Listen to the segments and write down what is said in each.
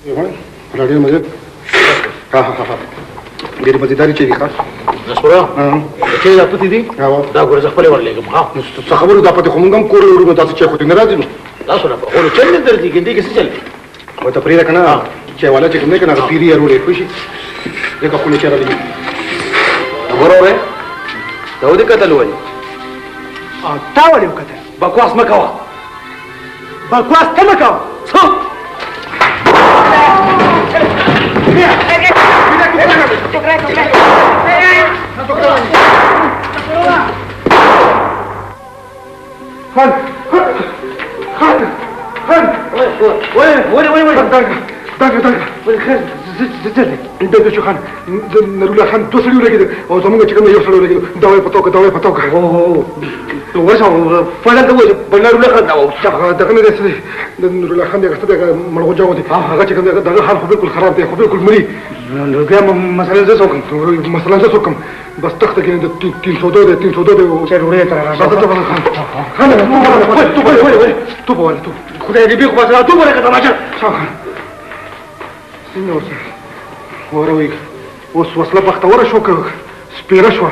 راډیو مجید ها ډېر مزیداری چي دي ښه نشپره چې دا پتی دي دا ګور زه خپل ورلګم ها څه خبرو دا پته کوم کور ورو تاسو چې خو دې ناراضي نو تاسو نه په اول چل نه درځي ګندې کې څه چل او ته پرې کنه چې والا چې کوم نه کنه پیری ورو پېښي دغه خپل چې راځي وروره دا ودی کتل وایي تا ولې وکتل بکواس مکوا بکواس ته مه کوه څه خان دغه شو خان نرولا خان دوه سړي ولګېدل او زمونږ چې کوم یو سړی ولګېدل دا وایي پتو که دا وایي پتو که نو ورشه فلان ته وایي بل نرولا خان دغه نه دی د نرولا خان دغه څه دغه مړغو جاو دی هغه چې کوم دغه حال خو بالکل خراب دی خو بالکل مري نو بیا مسله زه څوک مثلا زه څوک بس تخته کې د 302 دی 302 دی چې روړې تر راځه خان تو بوله تو خدای دې به خو تاسو ته ورکه تماشه سينور وروي وسله بختوره شو که سپیره شو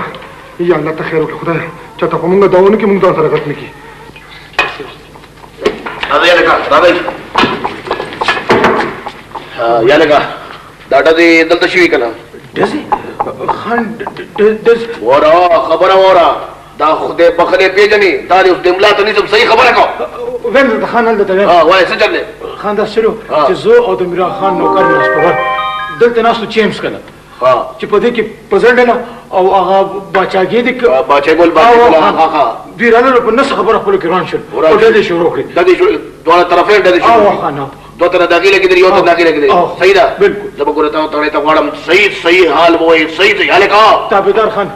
یا الله ته خیر وکړه خدای چاته په موږ داونه کې موږ ځان سره غلط نکي راځه راځه یا لګا دا دې دلته شوی کنه دسي خان دس ورا خبره ورا دا خدای بخله پیژني دا اوس د املا ته نظم صحیح خبره کو وین د خان دلته وای څه چلې خان دا شروع چې زه او د میرا خان نوکر نسپور دلته ناسو چیمز کنه چې په دې کې پزړل او هغه بچاګې دې بچاګول باندې بیرانو په نس خبره خپل کې روان شول او دې شروع کړی د دې دوه طرفین د دې شروع خان دو طرف داخله کې دی یو طرف داخله کې دی صحیح ده بالکل زه به ګورته ته ته غواړم صحیح حال وای صحیح حال کا تابعدار خان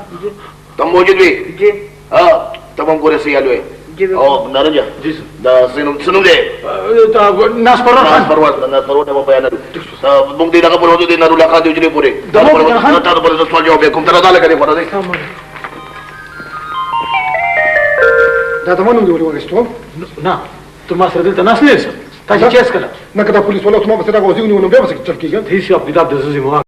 تم موجود وي جی تم ګوره صحیح حال وای او نارنجا جی دا سنم دې دا ناس پرور خان ناس پرور ته بیان موږ دې دغه په وجود دې نارو لقا دې وجلې پوره دا خان ته په سوال جواب کوم تر دا لګې پره دې دا تمنو دی ولې نه ته ما سره دلته ناس نه تا چې چیس کړه نه کدا پولیس ولا ته ما بس دا غوځي نو بیا بس چل کېږي هیڅ اپ دې د زموږ